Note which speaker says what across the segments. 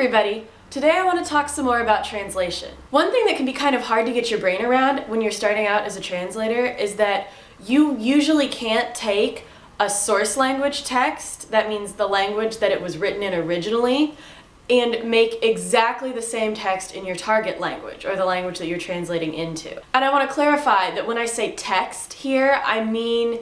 Speaker 1: everybody! Today I want to talk some more about translation. One thing that can be kind of hard to get your brain around when you're starting out as a translator is that you usually can't take a source language text, that means the language that it was written in originally, and make exactly the same text in your target language, or the language that you're translating into. And I want to clarify that when I say text here, I mean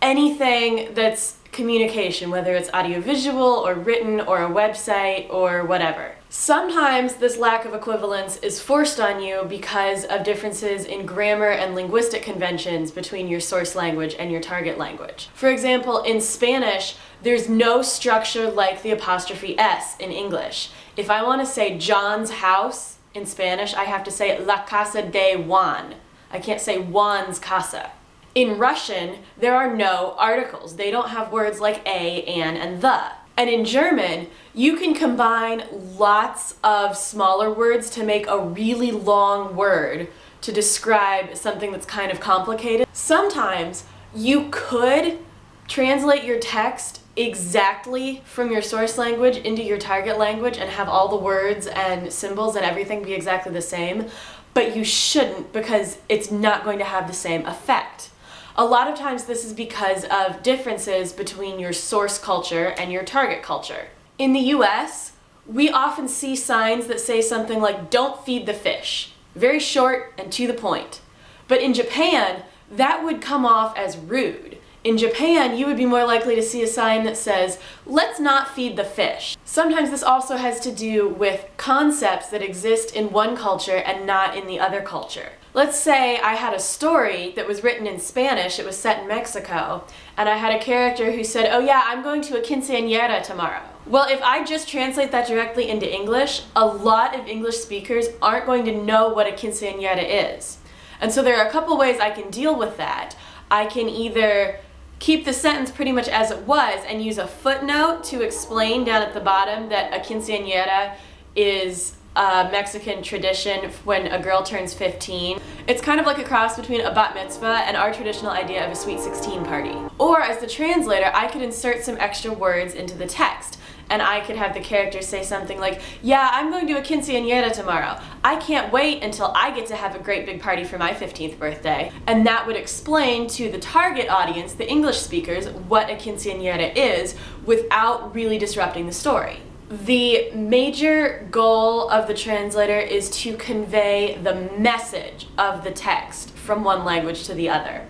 Speaker 1: anything that's communication, whether it's audiovisual or written or a website or whatever. Sometimes this lack of equivalence is forced on you because of differences in grammar and linguistic conventions between your source language and your target language. For example, in Spanish, there's no structure like the apostrophe S in English. If I want to say John's house in Spanish, I have to say La casa de Juan. I can't say Juan's casa. In Russian, there are no articles. They don't have words like a, an, and the. And in German, you can combine lots of smaller words to make a really long word to describe something that's kind of complicated. Sometimes you could translate your text exactly from your source language into your target language and have all the words and symbols and everything be exactly the same, but you shouldn't because it's not going to have the same effect. A lot of times this is because of differences between your source culture and your target culture. In the US, we often see signs that say something like, "Don't feed the fish." Very short and to the point. But in Japan, that would come off as rude. In Japan, you would be more likely to see a sign that says, "Let's not feed the fish." Sometimes this also has to do with concepts that exist in one culture and not in the other culture. Let's say I had a story that was written in Spanish, it was set in Mexico, and I had a character who said, "Oh yeah, I'm going to a quinceañera tomorrow." Well, if I just translate that directly into English, a lot of English speakers aren't going to know what a quinceañera is. And so there are a couple ways I can deal with that. I can either keep the sentence pretty much as it was and use a footnote to explain down at the bottom that a quinceañera is a Mexican tradition when a girl turns 15. It's kind of like a cross between a bat mitzvah and our traditional idea of a sweet 16 party. Or as the translator, I could insert some extra words into the text. And I could have the character say something like, "Yeah, I'm going to a quinceañera tomorrow. I can't wait until I get to have a great big party for my 15th birthday." And that would explain to the target audience, the English speakers, what a quinceañera is without really disrupting the story. The major goal of the translator is to convey the message of the text from one language to the other.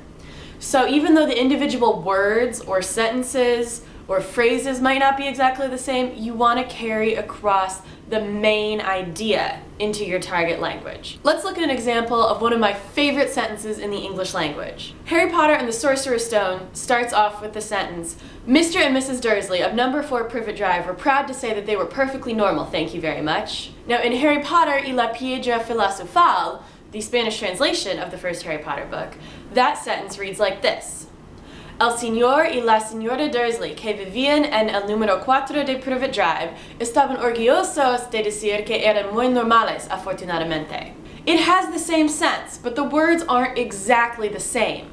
Speaker 1: So even though the individual words or sentences or phrases might not be exactly the same, you want to carry across the main idea into your target language. Let's look at an example of one of my favorite sentences in the English language. Harry Potter and the Sorcerer's Stone starts off with the sentence, "Mr. and Mrs. Dursley of number 4 Privet Drive were proud to say that they were perfectly normal, thank you very much." Now in Harry Potter y la Piedra Filosofal, the Spanish translation of the first Harry Potter book, that sentence reads like this. El señor y la señora Dursley, que vivían en el número 4 de Privet Drive, estaban orgullosos de decir que eran muy normales, afortunadamente. It has the same sense, but the words aren't exactly the same.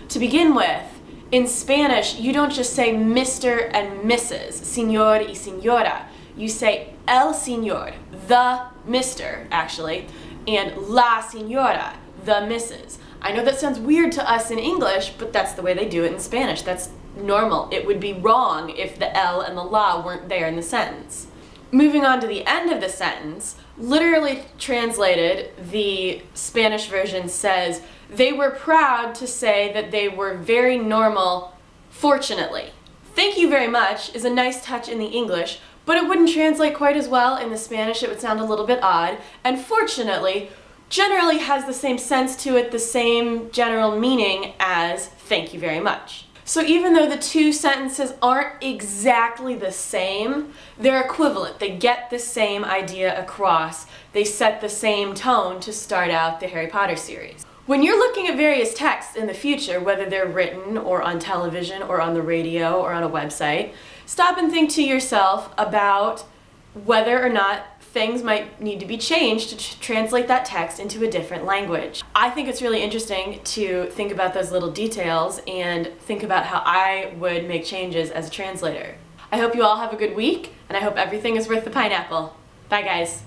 Speaker 1: To begin with, in Spanish, you don't just say Mr. and Mrs., señor y señora. You say el señor, the Mr., actually, and la señora, the Mrs. I know that sounds weird to us in English, but that's the way they do it in Spanish. That's normal. It would be wrong if the L and the la weren't there in the sentence. Moving on to the end of the sentence, literally translated, the Spanish version says, "They were proud to say that they were very normal, fortunately." "Thank you very much" is a nice touch in the English, but it wouldn't translate quite as well in the Spanish. It would sound a little bit odd. And fortunately, generally has the same sense to it, the same general meaning as "thank you very much." So even though the two sentences aren't exactly the same, they're equivalent. They get the same idea across. They set the same tone to start out the Harry Potter series. When you're looking at various texts in the future, whether they're written or on television or on the radio or on a website, stop and think to yourself about whether or not things might need to be changed to translate that text into a different language. I think it's really interesting to think about those little details and think about how I would make changes as a translator. I hope you all have a good week, and I hope everything is worth the pineapple. Bye, guys.